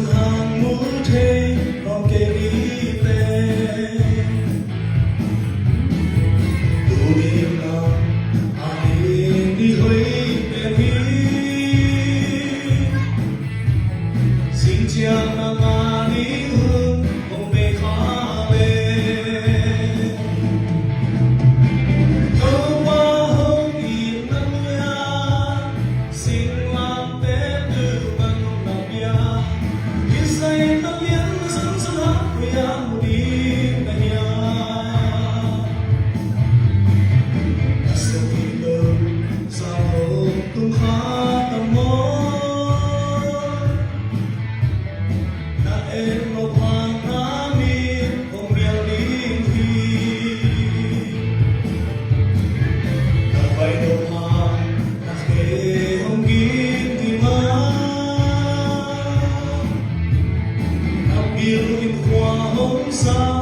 sông hàng mũi thế còn kề ý về đủ điểm nào ai đi huế về đi xin chào nàng mà đi hương không về khó về câu qua hông im nắng ya xin làm tết từ bằng nạp ya biết say tóc yến sân sân hát với anh đi về nhà tung khá tầm môi đã em một hoàng á miên không đeo đi thi đã bay đầu hàng đã khê không kín thì má đã biên in khoa hồng xa